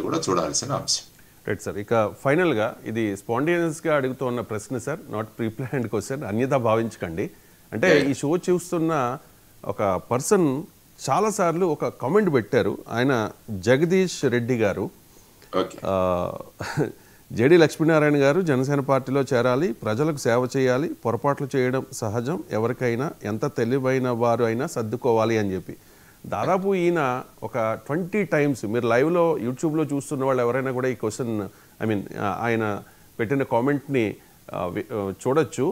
కూడా చూడాల్సిన అంశం. Right sir. ఇక ఫైనల్గా ఇది స్పాంటేనియస్గా అడుగుతున్న ప్రశ్న సార్, నాట్ ప్రీప్లాన్డ్ క్వశ్చన్, అన్యథా భావించకండి. అంటే ఈ షో చూస్తున్న ఒక పర్సన్ చాలాసార్లు ఒక కామెంట్ పెట్టారు. ఆయన జగదీష్ రెడ్డి గారు, జేడి లక్ష్మీనారాయణ గారు జనసేన పార్టీలో చేరాలి, ప్రజలకు సేవ చేయాలి, పొరపాట్లు చేయడం సహజం, ఎవరికైనా ఎంత తెలివైన వారు అయినా సర్దుకోవాలి అని చెప్పి. దాదాపు ఈయన ఒక 20 టైమ్స్, మీరు లైవ్లో యూట్యూబ్లో చూస్తున్న వాళ్ళు ఎవరైనా కూడా ఈ క్వశ్చన్ ఆయన పెట్టిన కామెంట్ని చూడొచ్చు.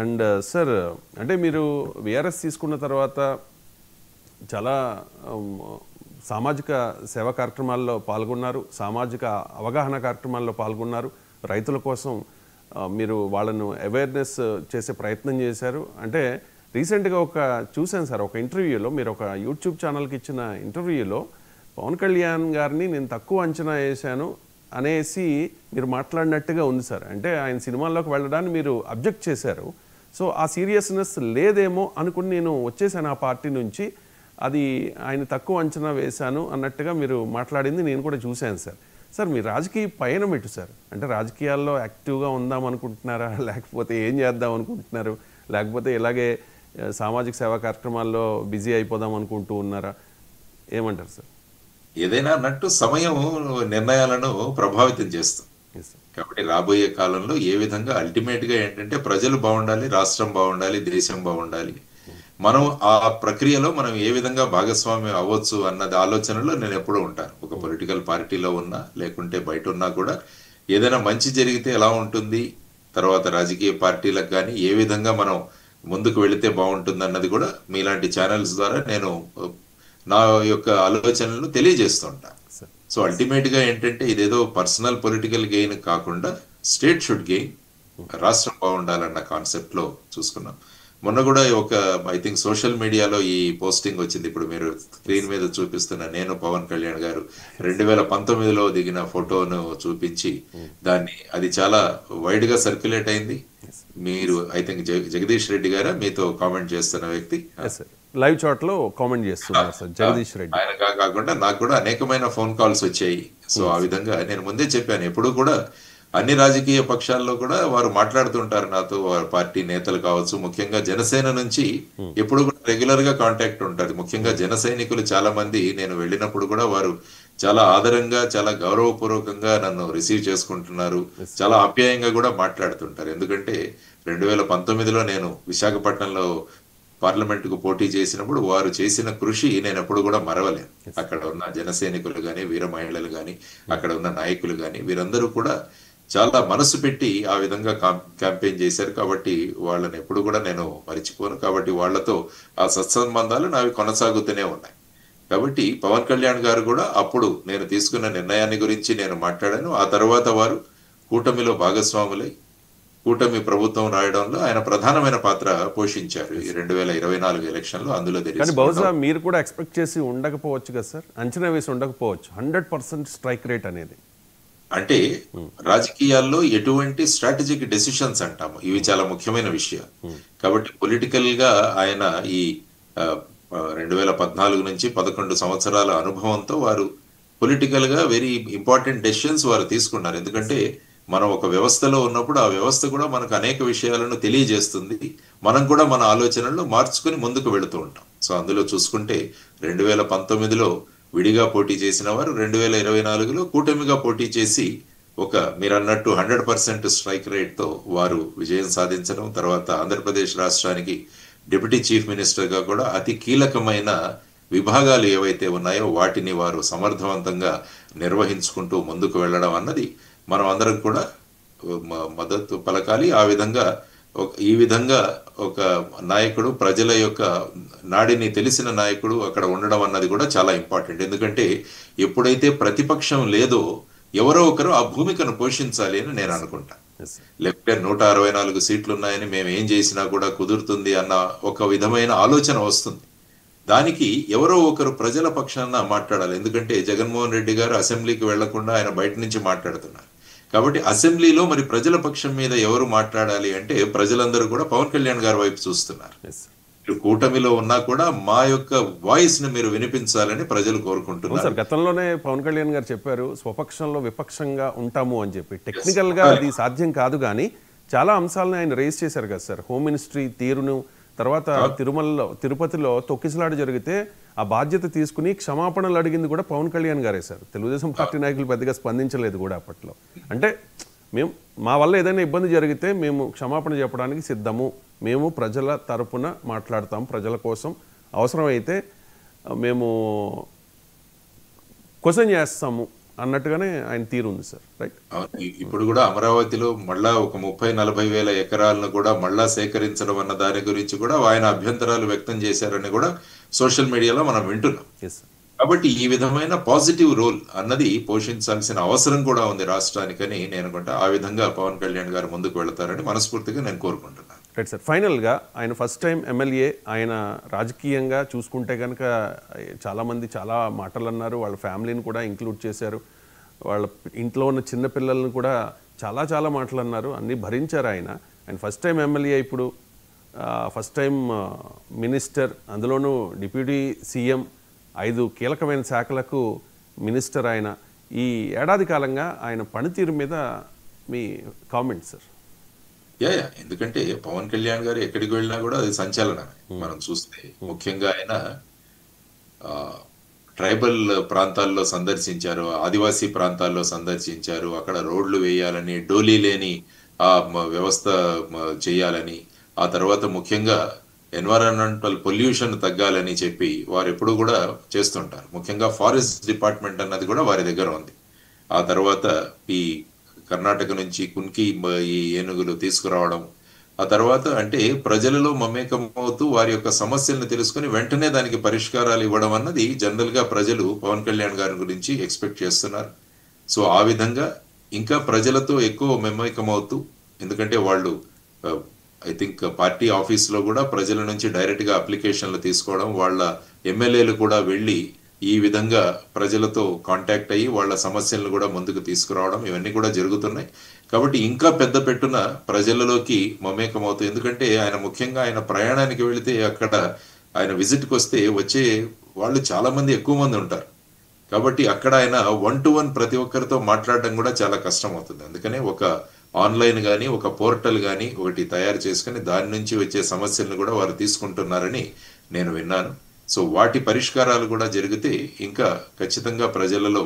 అండ్ సార్, అంటే మీరు విఆర్ఎస్ తీసుకున్న తర్వాత చాలా సామాజిక సేవా కార్యక్రమాల్లో పాల్గొన్నారు, సామాజిక అవగాహన కార్యక్రమాల్లో పాల్గొన్నారు, రైతుల కోసం మీరు వాళ్ళను అవేర్నెస్ చేసే ప్రయత్నం చేశారు. అంటే రీసెంట్గా చూశాను సార్, ఒక ఇంటర్వ్యూలో, మీరు ఒక యూట్యూబ్ ఛానల్కి ఇచ్చిన ఇంటర్వ్యూలో పవన్ కళ్యాణ్ గారిని నేను తక్కువ అంచనా వేశాను అనేసి మీరు మాట్లాడినట్టుగా ఉంది సార్. అంటే ఆయన సినిమాల్లోకి వెళ్ళడానికి మీరు అబ్జెక్ట్ చేశారు. సో ఆ సీరియస్నెస్ లేదేమో అనుకుని నేను వచ్చేసాను ఆ పార్టీ నుంచి, అది ఆయన తక్కువ అంచనా వేశాను అన్నట్టుగా మీరు మాట్లాడింది నేను కూడా చూశాను సార్. సార్, మీ రాజకీయ పయనం ఎటు సార్? అంటే రాజకీయాల్లో యాక్టివ్గా ఉందాం అనుకుంటున్నారా, లేకపోతే ఏం చేద్దాం అనుకుంటున్నారు, లేకపోతే ఇలాగే సామాజిక సేవా కార్యక్రమాల్లో బిజీ అయిపోదాం అనుకుంటూ ఉన్నారా, ఏమంటారు సార్? ఏదైనా అన్నట్టు సమయం నిర్ణయాలను ప్రభావితం చేస్తుంది. కాబట్టి రాబోయే కాలంలో ఏ విధంగా అల్టిమేట్గా ఏంటంటే ప్రజలు బాగుండాలి, రాష్ట్రం బాగుండాలి, దేశం బాగుండాలి, మనం ఆ ప్రక్రియలో మనం ఏ విధంగా భాగస్వామ్యం అవ్వచ్చు అన్నది ఆలోచనలో నేను ఎప్పుడూ ఉంటాను. ఒక పొలిటికల్ పార్టీలో ఉన్నా లేకుంటే బయట ఉన్నా కూడా ఏదైనా మంచి జరిగితే ఎలా ఉంటుంది, తర్వాత రాజకీయ పార్టీలకు కానీ ఏ విధంగా మనం ముందుకు వెళితే బాగుంటుంది అన్నది కూడా మీలాంటి ఛానల్స్ ద్వారా నేను నా యొక్క ఆలోచనలను తెలియజేస్తుంటా. సో అల్టిమేట్గా ఏంటంటే ఇదేదో పర్సనల్ పొలిటికల్ గెయిన్ కాకుండా స్టేట్ షుడ్ గెయిన్, రాష్ట్రం బాగుండాలన్న కాన్సెప్ట్లో చూసుకున్నాం. మొన్న కూడా ఒక ఐ థింక్ సోషల్ మీడియాలో ఈ పోస్టింగ్ వచ్చింది, ఇప్పుడు మీరు స్క్రీన్ మీద చూపిస్తున్న నేను పవన్ కళ్యాణ్ గారు 2019లో దిగిన ఫోటోను చూపించి దాన్ని, అది చాలా వైడ్ గా సర్క్యులేట్ అయింది. మీరు ఐ థింక్ జగదీష్ రెడ్డి గారా మీతో కామెంట్ చేస్తున్న వ్యక్తి లైవ్ చాట్ లో కామెంట్ చేస్తున్నారు సార్ జగదీష్ రెడ్డి. ఆయన కాకుండా నాకు కూడా అనేకమైన ఫోన్ కాల్స్ వచ్చాయి. సో ఆ విధంగా నేను ముందే చెప్పాను, ఎప్పుడు కూడా అన్ని రాజకీయ పక్షాల్లో కూడా వారు మాట్లాడుతుంటారు నాతో, వారి పార్టీ నేతలు కావచ్చు, ముఖ్యంగా జనసేన నుంచి ఎప్పుడు కూడా రెగ్యులర్ గా కాంటాక్ట్ ఉంటుంది. ముఖ్యంగా జన సైనికులు చాలా మంది నేను వెళ్ళినప్పుడు కూడా వారు చాలా ఆదరంగా, చాలా గౌరవపూర్వకంగా నన్ను రిసీవ్ చేసుకుంటున్నారు, చాలా ఆప్యాయంగా కూడా మాట్లాడుతుంటారు. ఎందుకంటే 2019లో నేను విశాఖపట్నంలో పార్లమెంట్ కు పోటీ చేసినప్పుడు వారు చేసిన కృషి నేను ఎప్పుడు కూడా మరవలేను. అక్కడ ఉన్న జన సైనికులు గాని, వీర మహిళలు గాని, అక్కడ ఉన్న నాయకులు గాని, వీరందరూ కూడా చాలా మనసు పెట్టి ఆ విధంగా క్యాంపెయిన్ చేశారు. కాబట్టి వాళ్ళని ఎప్పుడు కూడా నేను మరిచిపోను. కాబట్టి వాళ్లతో ఆ సత్సంబంధాలు నావి కొనసాగుతూనే ఉన్నాయి. కాబట్టి పవన్ కళ్యాణ్ గారు కూడా అప్పుడు నేను తీసుకున్న నిర్ణయాన్ని గురించి నేను మాట్లాడాను. ఆ తర్వాత వారు కూటమిలో భాగస్వాములై కూటమి ప్రభుత్వం రాయడంలో ఆయన ప్రధానమైన పాత్ర పోషించారు ఈ 2024 ఎలక్షన్లో. అందులో బహుశా మీరు కూడా ఎక్స్పెక్ట్ చేసి ఉండకపోవచ్చు కదా సార్, అంచనా వేసి ఉండకపోవచ్చు 100% స్ట్రైక్ రేట్ అనేది. అంటే రాజకీయాల్లో ఎటువంటి స్ట్రాటజిక్ డెసిషన్స్ అంటాము, ఇవి చాలా ముఖ్యమైన విషయాలు. కాబట్టి పొలిటికల్ గా ఆయన ఈ 2014 నుంచి 11 సంవత్సరాల అనుభవంతో వారు పొలిటికల్ గా వెరీ ఇంపార్టెంట్ డెసిషన్స్ వారు తీసుకున్నారు. ఎందుకంటే మనం ఒక వ్యవస్థలో ఉన్నప్పుడు ఆ వ్యవస్థ కూడా మనకు అనేక విషయాలను తెలియజేస్తుంది, మనం కూడా మన ఆలోచనలను మార్చుకుని ముందుకు వెళుతూ ఉంటాం. సో అందులో చూసుకుంటే 2019లో విడిగా పోటీ చేసిన వారు 2024లో కూటమిగా పోటీ చేసి ఒక మీరన్నట్టు 100% స్ట్రైక్ రేట్ తో వారు విజయం సాధించడం, తర్వాత ఆంధ్రప్రదేశ్ రాష్ట్రానికి డిప్యూటీ చీఫ్ మినిస్టర్ గా కూడా అతి కీలకమైన విభాగాలు ఏవైతే ఉన్నాయో వాటిని వారు సమర్థవంతంగా నిర్వహించుకుంటూ ముందుకు వెళ్ళడం అన్నది మనం అందరం కూడా మద్దతు పలకాలి. ఈ విధంగా ఒక నాయకుడు, ప్రజల యొక్క నాడిని తెలిసిన నాయకుడు అక్కడ ఉండడం అన్నది కూడా చాలా ఇంపార్టెంట్. ఎందుకంటే ఎప్పుడైతే ప్రతిపక్షం లేదో ఎవరో ఒకరు ఆ భూమికను పోషించాలి అని నేను అనుకుంటా. లేకపోతే 164 సీట్లు ఉన్నాయని మేము ఏం చేసినా కూడా కుదురుతుంది అన్న ఒక విధమైన ఆలోచన వస్తుంది. దానికి ఎవరో ఒకరు ప్రజల పక్షాన మాట్లాడాలి. ఎందుకంటే జగన్మోహన్ రెడ్డి గారు అసెంబ్లీకి వెళ్లకుండా ఆయన బయట నుంచి మాట్లాడుతున్నారు. కాబట్టి అసెంబ్లీలో మరి ప్రజల పక్షం మీద ఎవరు మాట్లాడాలి అంటే ప్రజలందరూ కూడా పవన్ కళ్యాణ్ గారి వైపు చూస్తున్నారు. మీరు కూటమిలో ఉన్నా కూడా మా యొక్క వాయిస్ ని మీరు వినిపించాలని ప్రజలు అవును కోరుకుంటున్నారు. సార్, గతంలోనే పవన్ కళ్యాణ్ గారు చెప్పారు స్వపక్షంలో విపక్షంగా ఉంటాము అని చెప్పి. టెక్నికల్గా అది సాధ్యం కాదు, కానీ చాలా అంశాలను ఆయన రేస్ చేశారు కదా సార్. హోమ్ మినిస్ట్రీ తీరును, తర్వాత తిరుమలలో తిరుపతిలో తొక్కిసలాట జరిగితే ఆ బాధ్యత తీసుకుని క్షమాపణలు అడిగింది కూడా పవన్ కళ్యాణ్ గారే సార్. తెలుగుదేశం పార్టీ నాయకులు పెద్దగా స్పందించలేదు కూడా అప్పట్లో. అంటే మేము మా వల్ల ఏదైనా ఇబ్బంది జరిగితే మేము క్షమాపణ చెప్పడానికి సిద్ధము, మేము ప్రజల తరపున మాట్లాడతాం, ప్రజల కోసం అవసరమైతే మేము క్వశ్చన్ చేస్తాము అన్నట్టుగానే ఆయన తీరు ఉంది సార్. రైట్. ఇప్పుడు కూడా అమరావతిలో మళ్ళా ఒక 30-40 వేల ఎకరాలను కూడా మళ్ళా సేకరించడం అన్న దాని గురించి కూడా ఆయన అభ్యంతరాలు వ్యక్తం చేశారని కూడా సోషల్ మీడియాలో మనం వింటున్నాం. Yes sir. కాబట్టి ఈ విధమైన పాజిటివ్ రోల్ అన్నది పోషించాల్సిన అవసరం కూడా ఉంది రాష్ట్రానికని నేను అనుకుంటా. ఆ విధంగా పవన్ కళ్యాణ్ గారు ముందుకు వెళతారని మనస్ఫూర్తిగా నేను కోరుకుంటున్నాను. Right sir. ఫైనల్గా ఆయన ఫస్ట్ టైం ఎమ్మెల్యే, ఆయన రాజకీయంగా చూసుకుంటే కనుక చాలామంది చాలా మాటలు అన్నారు, వాళ్ళ ఫ్యామిలీని కూడా ఇంక్లూడ్ చేశారు, వాళ్ళ ఇంట్లో ఉన్న చిన్నపిల్లలను కూడా చాలా చాలా మాటలు అన్నారు, అన్నీ భరించారు ఆయన. ఆయన ఫస్ట్ టైం ఎమ్మెల్యే, ఇప్పుడు ఫస్ట్ టైం మినిస్టర్, అందులోనూ డిప్యూటీ సీఎం, 5 కీలకమైన శాఖలకు మినిస్టర్ ఆయన. ఈ ఏడాది కాలంగా ఆయన పనితీరు మీద మీ కామెంట్ సార్. ఎందుకంటే పవన్ కళ్యాణ్ గారు ఎక్కడికి వెళ్ళినా కూడా అది సంచలనమే. మనం చూస్తే ముఖ్యంగా ఆయన ట్రైబల్ ప్రాంతాల్లో సందర్శించారు, ఆదివాసీ ప్రాంతాల్లో సందర్శించారు. అక్కడ రోడ్లు వేయాలని, డోలీ లేని ఆ వ్యవస్థ చేయాలని, ఆ తర్వాత ముఖ్యంగా ఎన్వైరాన్మెంటల్ పొల్యూషన్ తగ్గాలని చెప్పి వారు ఎప్పుడు కూడా చేస్తుంటారు. ముఖ్యంగా ఫారెస్ట్ డిపార్ట్మెంట్ అన్నది కూడా వారి దగ్గర ఉంది. ఆ తర్వాత ఈ కర్ణాటక నుంచి కున్కి ఈ ఏనుగులు తీసుకురావడం, ఆ తర్వాత అంటే ప్రజలలో మమేకమవుతూ వారి యొక్క సమస్యలను తెలుసుకుని వెంటనే దానికి పరిష్కారాలు ఇవ్వడం అన్నది జనరల్ గా ప్రజలు పవన్ కళ్యాణ్ గారి గురించి ఎక్స్పెక్ట్ చేస్తున్నారు. సో ఆ విధంగా ఇంకా ప్రజలతో ఎక్కువ మమేకమవుతూ, ఎందుకంటే వాళ్ళు ఐ థింక్ పార్టీ ఆఫీస్లో కూడా ప్రజల నుంచి డైరెక్ట్ గా అప్లికేషన్లు తీసుకోవడం, వాళ్ళ ఎమ్మెల్యేలు కూడా వెళ్ళి ఈ విధంగా ప్రజలతో కాంటాక్ట్ అయ్యి వాళ్ళ సమస్యలను కూడా ముందుకు తీసుకురావడం, ఇవన్నీ కూడా జరుగుతున్నాయి. కాబట్టి ఇంకా పెద్ద పెట్టున ప్రజలలోకి మమేకమవుతూ, ఎందుకంటే ఆయన ముఖ్యంగా ఆయన ప్రయాణానికి వెళితే అక్కడ ఆయన విజిట్కి వస్తే వచ్చే వాళ్ళు చాలా మంది, ఎక్కువ మంది ఉంటారు. కాబట్టి అక్కడ ఆయన 1-to-1 ప్రతి ఒక్కరితో మాట్లాడడం కూడా చాలా కష్టం అవుతుంది. అందుకనే ఒక ఆన్లైన్ కానీ, ఒక పోర్టల్ కానీ ఒకటి తయారు చేసుకుని దాని నుంచి వచ్చే సమస్యలను కూడా వారు తీసుకుంటున్నారని నేను విన్నాను. సో వాటి పరిష్కారాలు కూడా జరిగితే ఇంకా ఖచ్చితంగా ప్రజలలో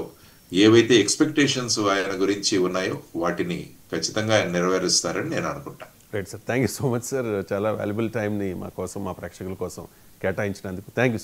ఏవైతే ఎక్స్పెక్టేషన్స్ ఆయన గురించి ఉన్నాయో వాటిని ఖచ్చితంగా ఆయన నెరవేరుస్తారని నేను అనుకుంటాను. Right sir, thank you so much sir. చాలా వాల్యుబుల్ టైంని మా కోసం, మా ప్రేక్షకుల కోసం కేటాయించినందుకు థ్యాంక్ యూ.